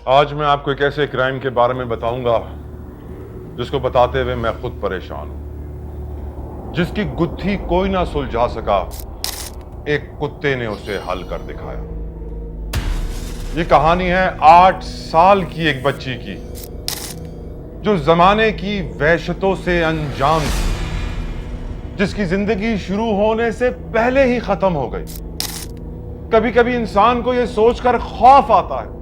آج میں آپ کو ایک ایسے کرائم کے بارے میں بتاؤں گا جس کو بتاتے ہوئے میں خود پریشان ہوں، جس کی گتھی کوئی نہ سلجھا سکا، ایک کتے نے اسے حل کر دکھایا۔ یہ کہانی ہے 8 سال کی ایک بچی کی جو زمانے کی وحشتوں سے انجان تھی، جس کی زندگی شروع ہونے سے پہلے ہی ختم ہو گئی۔ کبھی کبھی انسان کو یہ سوچ کر خوف آتا ہے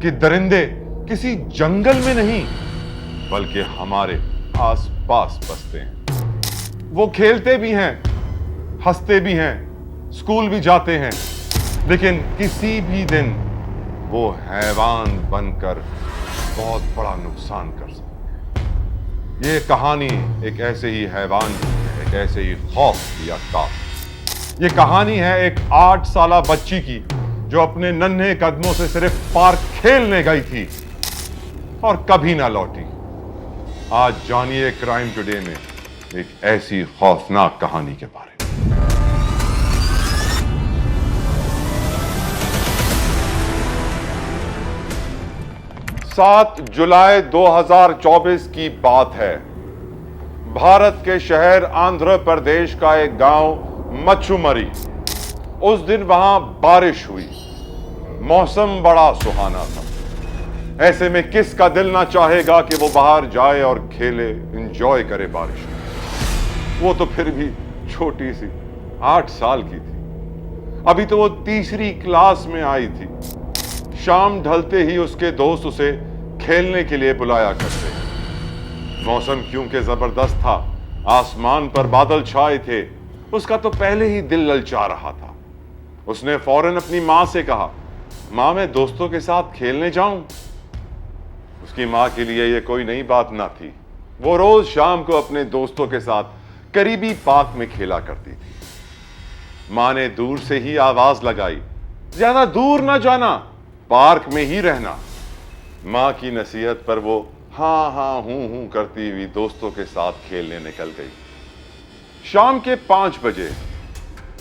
کہ درندے کسی جنگل میں نہیں بلکہ ہمارے آس پاس بستے ہیں۔ وہ کھیلتے بھی ہیں، ہنستے بھی ہیں، اسکول بھی جاتے ہیں، لیکن کسی بھی دن وہ حیوان بن کر بہت بڑا نقصان کر سکتے ہیں۔ یہ کہانی ایک ایسے ہی حیوان کی ہے، ایک ایسے ہی خوف کی عکاس۔ یہ کہانی ہے ایک 8 سالہ بچی کی جو اپنے ننھے قدموں سے صرف پارک کھیلنے گئی تھی اور کبھی نہ لوٹی۔ آج جانیے کرائم ٹوڈے میں ایک ایسی خوفناک کہانی کے بارے میں۔ 7 جولائی 2024 کی بات ہے۔ بھارت کے شہر آندھرا پردیش کا ایک گاؤں مچھومری۔ اس دن وہاں بارش ہوئی، موسم بڑا سہانا تھا۔ ایسے میں کس کا دل نہ چاہے گا کہ وہ باہر جائے اور کھیلے، انجوائے کرے بارش میں۔ وہ تو پھر بھی چھوٹی سی 8 سال کی تھی، ابھی تو وہ تیسری کلاس میں آئی تھی۔ شام ڈھلتے ہی اس کے دوست اسے کھیلنے کے لیے بلایا کرتے۔ موسم کیونکہ زبردست تھا، آسمان پر بادل چھائے تھے، اس کا تو پہلے ہی دل للچا رہا تھا۔ اس نے فوراً اپنی ماں سے کہا، ماں میں دوستوں کے ساتھ کھیلنے جاؤں؟ اس کی ماں کے لیے یہ کوئی نئی بات نہ تھی۔ وہ روز شام کو اپنے دوستوں کے ساتھ قریبی پارک میں کھیلا کرتی تھی۔ ماں نے دور سے ہی آواز لگائی، زیادہ دور نہ جانا، پارک میں ہی رہنا۔ ماں کی نصیحت پر وہ ہاں ہاں ہوں کرتی ہوئی دوستوں کے ساتھ کھیلنے نکل گئی۔ شام کے 5 بجے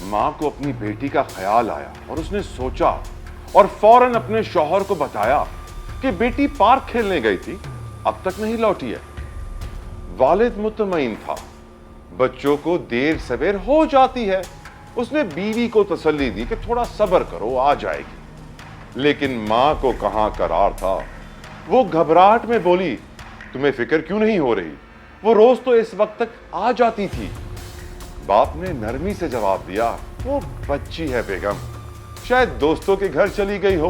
ماں کو اپنی بیٹی کا خیال آیا اور اس نے سوچا اور فوراً اپنے شوہر کو بتایا کہ بیٹی پارک کھیلنے گئی تھی، اب تک نہیں لوٹی ہے۔ والد مطمئن تھا، بچوں کو دیر سویر ہو جاتی ہے۔ اس نے بیوی کو تسلی دی کہ تھوڑا صبر کرو، آ جائے گی۔ لیکن ماں کو کہاں قرار تھا۔ وہ گھبراہٹ میں بولی، تمہیں فکر کیوں نہیں ہو رہی؟ وہ روز تو اس وقت تک آ جاتی تھی۔ باپ نے نرمی سے جواب دیا، وہ بچی ہے بیگم، شاید دوستوں کے گھر چلی گئی ہو،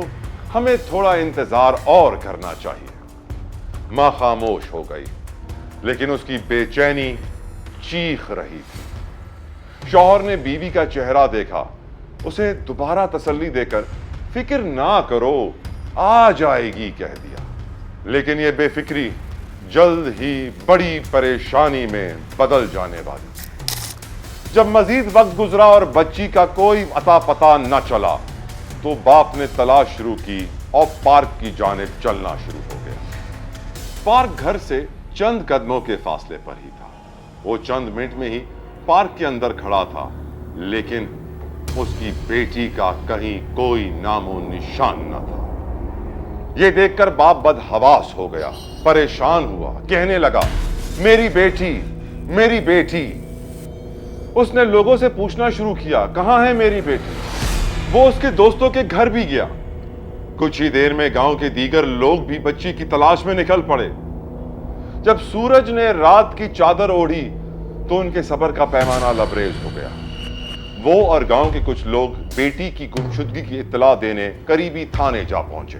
ہمیں تھوڑا انتظار اور کرنا چاہیے۔ ماں خاموش ہو گئی، لیکن اس کی بے چینی چیخ رہی تھی۔ شوہر نے بیوی کا چہرہ دیکھا، اسے دوبارہ تسلی دے کر فکر نہ کرو، آ جائے گی کہہ دیا۔ لیکن یہ بے فکری جلد ہی بڑی پریشانی میں بدل جانے والی۔ جب مزید وقت گزرا اور بچی کا کوئی اتا پتہ نہ چلا تو باپ نے تلاش شروع کی اور پارک کی جانب چلنا شروع ہو گیا۔ پارک گھر سے چند قدموں کے فاصلے پر ہی تھا۔ وہ چند منٹ میں ہی پارک کے اندر کھڑا تھا، لیکن اس کی بیٹی کا کہیں کوئی نام و نشان نہ تھا۔ یہ دیکھ کر باپ بدحواس ہو گیا، پریشان ہوا، کہنے لگا، میری بیٹی، میری بیٹی۔ اس نے لوگوں سے پوچھنا شروع کیا، کہاں ہے میری بیٹی؟ وہ اس کے دوستوں کے گھر بھی گیا۔ کچھ ہی دیر میں گاؤں کے دیگر لوگ بھی بچی کی تلاش میں نکل پڑے۔ جب سورج نے رات کی چادر اوڑھی تو ان کے صبر کا پیمانہ لبریز ہو گیا۔ وہ اور گاؤں کے کچھ لوگ بیٹی کی گمشدگی کی اطلاع دینے قریبی تھانے جا پہنچے۔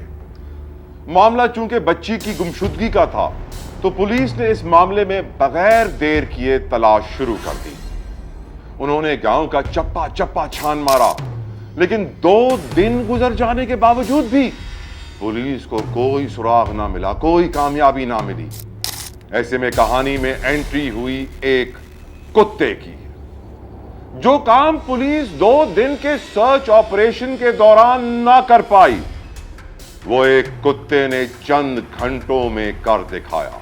معاملہ چونکہ بچی کی گمشدگی کا تھا تو پولیس نے اس معاملے میں بغیر دیر کیے تلاش شروع کر دی۔ انہوں نے گاؤں کا چپا چپا چھان مارا، لیکن 2 دن گزر جانے کے باوجود بھی پولیس کو کوئی سراغ نہ ملا، کوئی کامیابی نہ ملی۔ ایسے میں کہانی میں انٹری ہوئی ایک کتے کی۔ جو کام پولیس 2 دن کے سرچ آپریشن کے دوران نہ کر پائی، وہ ایک کتے نے چند گھنٹوں میں کر دکھایا۔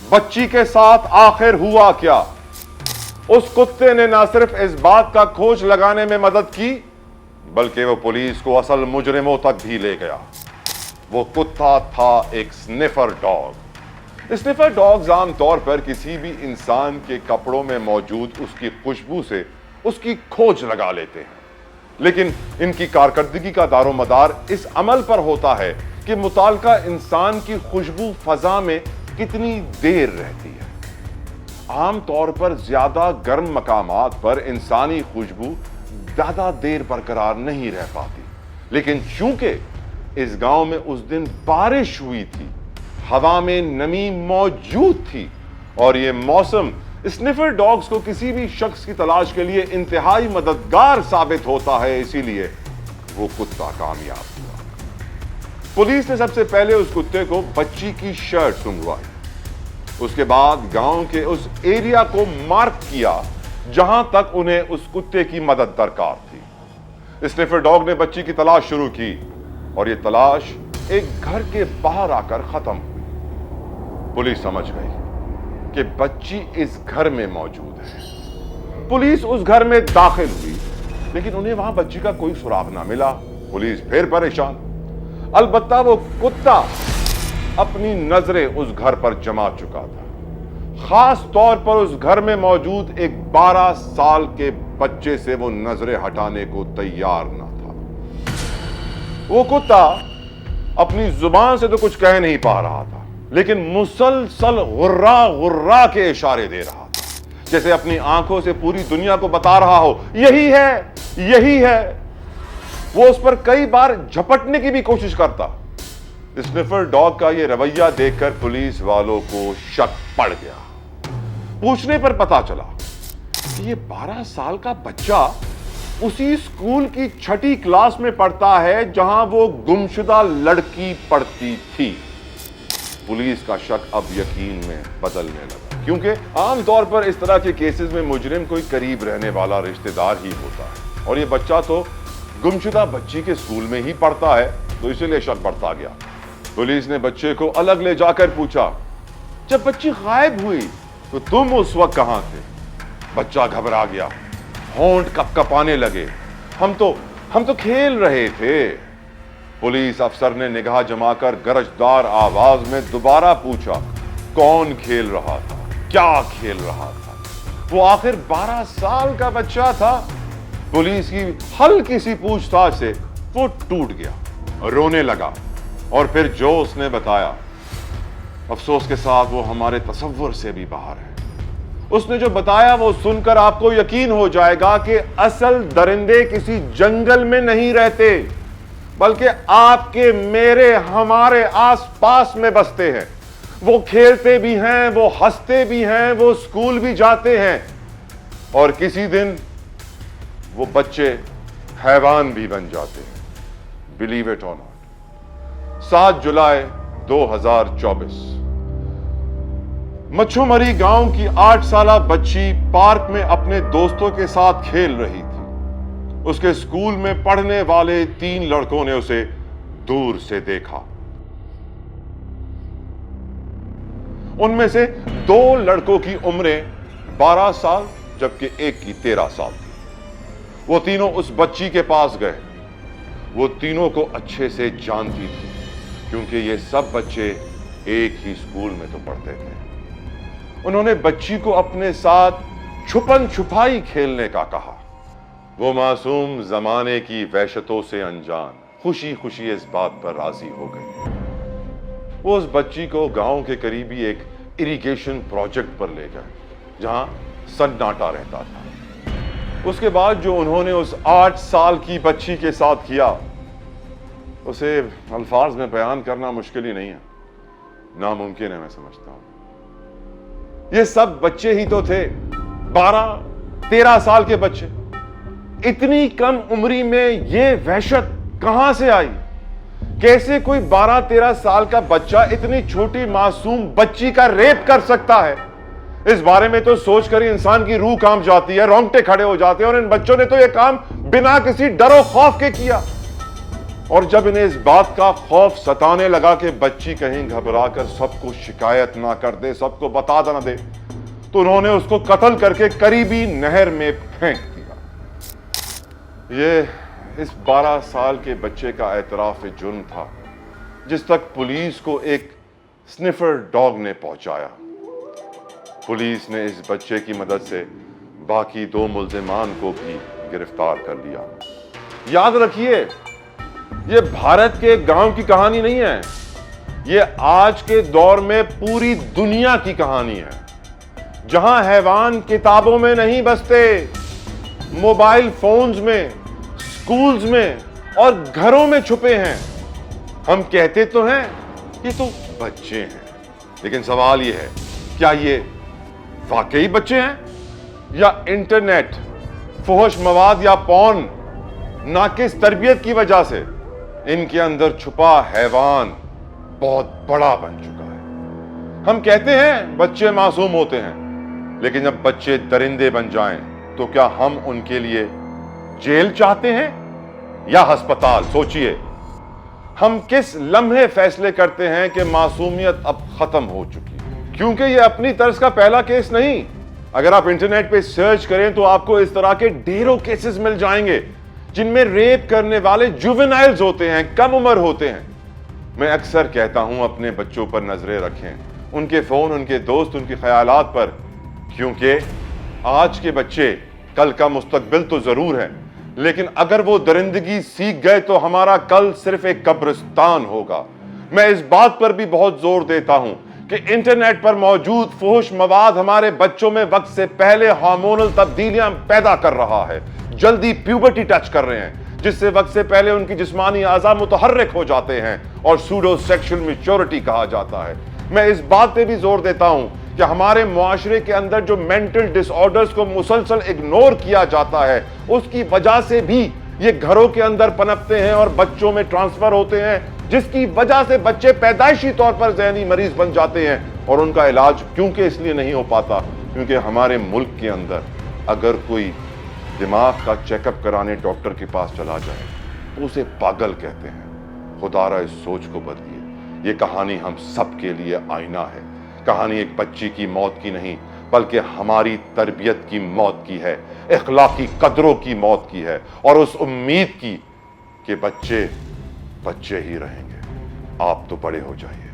بچی کے ساتھ آخر ہوا کیا؟ اس کتے نے نہ صرف اس بات کا کھوج لگانے میں مدد کی، بلکہ وہ پولیس کو اصل مجرموں تک بھی لے گیا۔ वो कुत्ता था एक स्निफर डॉग। स्निफर डॉग्स आम तौर पर किसी भी इंसान के कपड़ों में मौजूद उसकी खुशबू से उसकी खोज लगा लेते हैं, लेकिन इनकी कारकर्दगी का दारोमदार इस अमल पर होता है कि मुताल्लिका इंसान की खुशबू फजा में कितनी देर रहती है। आम तौर पर ज्यादा गर्म मकामात पर इंसानी खुशबू ज्यादा देर बरकरार नहीं रह पाती, लेकिन चूंकि इस गांव में उस दिन बारिश हुई थी, हवा में नमी मौजूद थी और यह मौसम स्निफर डॉग्स को किसी भी शख्स की तलाश के लिए इंतहाई मददगार साबित होता है, इसीलिए वो कुत्ता कामयाब हुआ। पुलिस ने सबसे पहले उस कुत्ते को बच्ची की शर्ट सुंघवाई, उसके बाद गांव के उस एरिया को मार्क किया जहां तक उन्हें उस कुत्ते की मदद दरकार थी। स्निफर डॉग ने बच्ची की तलाश शुरू की और यह तलाश एक घर के बाहर आकर खत्म हुई। पुलिस समझ गई कि बच्ची इस घर में मौजूद है। पुलिस उस घर में दाखिल हुई, लेकिन उन्हें वहां बच्ची का कोई सुराग ना मिला। पुलिस फिर परेशान। अलबत्ता वो कुत्ता अपनी नजरें उस घर पर जमा चुका था। खास तौर पर उस घर में मौजूद एक 12 साल के बच्चे से वो नजरें हटाने को तैयार ना था। वो कुत्ता अपनी जुबान से तो कुछ कह नहीं पा रहा था, लेकिन मुसलसल गुर्रा गुर्रा के इशारे दे रहा था, जैसे अपनी आंखों से पूरी दुनिया को बता रहा हो, यही है, यही है। वो उस पर कई बार झपटने की भी कोशिश करता। स्निफर डॉग का यह रवैया देखकर पुलिस वालों को शक पड़ गया। पूछने पर पता चला कि ये 12 साल का बच्चा उसी स्कूल की 6ठी क्लास में पढ़ता है जहां वो गुमशुदा लड़की पढ़ती थी। पुलिस का शक अब यकीन में बदलने लगा, क्योंकि आमतौर पर इस तरह के केसेस में मुजरिम कोई करीब रहने वाला रिश्तेदार ही होता है, और ये बच्चा तो गुमशुदा बच्ची के स्कूल में ही पढ़ता है, तो इसीलिए शक बढ़ता गया। पुलिस ने बच्चे को अलग ले जाकर पूछा, जब बच्ची गायब हुई तो तुम उस वक्त कहां थे? बच्चा घबरा गया, होंठ कपकपाने लगे। हम तो खेल रहे थे। पुलिस अफसर ने निगाह जमाकर गरजदार आवाज में दोबारा पूछा, कौन खेल रहा था, क्या खेल रहा था? वो आखिर 12 साल का बच्चा था। पुलिस की हल्की सी पूछताछ से वो टूट गया, रोने लगा, और फिर जो उसने बताया, अफसोस के साथ वो हमारे तसव्वुर से भी बाहर है। उसने जो बताया वो सुनकर आपको यकीन हो जाएगा कि असल दरिंदे किसी जंगल में नहीं रहते, बल्कि आपके, मेरे, हमारे आसपास में बसते हैं। वो खेलते भी हैं, वो हंसते भी हैं, वो स्कूल भी जाते हैं, और किसी दिन वो बच्चे हैवान भी बन जाते हैं। बिलीव इट और नॉट। 7 जुलाई 2024 मच्छुमरी गांव की 8 साला बच्ची पार्क में अपने दोस्तों के साथ खेल रही थी। उसके स्कूल में पढ़ने वाले 3 लड़कों ने उसे दूर से देखा। उनमें से 2 लड़कों की उम्रें 12 साल जबकि एक की 13 साल थी। वो तीनों उस बच्ची के पास गए। वो तीनों को अच्छे से जानती थी, क्योंकि ये सब बच्चे एक ही स्कूल में तो पढ़ते थे। उन्होंने बच्ची को अपने साथ छुपन छुपाई खेलने का कहा। वो मासूम जमाने की वहशतों से अनजान खुशी खुशी इस बात पर राजी हो गई। वो उस बच्ची को गांव के करीबी एक इरिगेशन प्रोजेक्ट पर ले गए, जहां सन्नाटा रहता था। उसके बाद जो उन्होंने उस 8 साल की बच्ची के साथ किया, उसे अल्फाज में बयान करना मुश्किल ही नहीं है, नामुमकिन है, मैं समझता हूं। ये सब बच्चे ही तो थे, 12-13 साल के बच्चे। इतनी कम उम्री में ये वहशत कहां से आई? कैसे कोई 12-13 साल का बच्चा इतनी छोटी मासूम बच्ची का रेप कर सकता है? इस बारे में तो सोचकर ही इंसान की रूह कांप जाती है, रोंगटे खड़े हो जाते हैं। और इन बच्चों ने तो यह काम बिना किसी डरो खौफ के किया। और जब इन्हें इस बात का खौफ सताने लगा कि बच्ची कहीं घबराकर सबको शिकायत ना कर दे, सबको बता ना दे, तो उन्होंने उसको कत्ल करके करीबी नहर में फेंक दिया। ये इस 12 साल के बच्चे का एतराफ जुर्म था जिस तक पुलिस को एक स्निफर डॉग ने पहुंचाया। पुलिस ने इस बच्चे की मदद से बाकी 2 मुल्जिमान को भी गिरफ्तार कर लिया। याद रखिए, ये भारत के गांव की कहानी नहीं है, ये आज के दौर में पूरी दुनिया की कहानी है, जहां हैवान किताबों में नहीं बसते, मोबाइल फोन्स में, स्कूल्स में और घरों में छुपे हैं। हम कहते तो हैं ये तो बच्चे हैं, लेकिन सवाल ये है, क्या ये वाकई बच्चे हैं या इंटरनेट, फुहश मवाद या पॉर्न, नाकिस तरबियत की वजह से इनके अंदर छुपा हैवान बहुत बड़ा बन चुका है। हम कहते हैं बच्चे मासूम होते हैं, लेकिन जब बच्चे दरिंदे बन जाएं तो क्या हम उनके लिए जेल चाहते हैं या अस्पताल? सोचिए, हम किस लम्हे फैसले करते हैं कि मासूमियत अब खत्म हो चुकी है? क्योंकि ये अपनी तर्ज का पहला केस नहीं। अगर आप इंटरनेट पे सर्च करें तो आपको इस तरह के ढेरों केसेस मिल जाएंगे जिनमें रेप करने वाले जुवेनाइल्स होते हैं, कम उम्र होते हैं। मैं अक्सर कहता हूं अपने बच्चों पर नजरें रखें, उनके फोन, उनके दोस्त, उनके ख्यालात पर, क्योंकि आज के बच्चे कल का मुस्तकबिल तो जरूर है, लेकिन अगर वो दरिंदगी सीख गए तो हमारा कल सिर्फ एक कब्रिस्तान होगा। मैं इस बात पर भी बहुत जोर देता हूं कि इंटरनेट पर मौजूद फुहश मवाद हमारे बच्चों में वक्त से पहले हार्मोनल तब्दीलियां पैदा कर रहा है, जल्दी प्यूबर्टी टच कर रहे हैं, जिससे वक्त से पहले उनकी जिस्मानी आज़ा मुतहर्रिक हो जाते हैं और सूडो सेक्सुअल मैच्योरिटी कहा जाता है। मैं इस बात पे भी जोर देता हूं कि हमारे मुआशरे के अंदर जो मेंटल डिसऑर्डर्स को मुसलसल इग्नोर किया जाता है, उसकी वजह से भी ये घरों के अंदर पनपते हैं और बच्चों में ट्रांसफर होते हैं, जिसकी वजह से बच्चे पैदाइशी तौर पर ज़हनी मरीज बन जाते हैं और उनका इलाज क्योंकि इसलिए नहीं हो पाता क्योंकि हमारे मुल्क के अंदर अगर कोई दिमाग का चेकअप कराने डॉक्टर के पास चला जाए तो उसे पागल कहते हैं। खुदारा इस सोच को बदलिए। ये कहानी हम सब के लिए आईना है। कहानी एक बच्ची की मौत की नहीं, बल्कि हमारी तरबियत की मौत की है, इखलाकी कदरों की मौत की है और उस उम्मीद की कि बच्चे बच्चे ही रहेंगे। आप तो बड़े हो जाइए।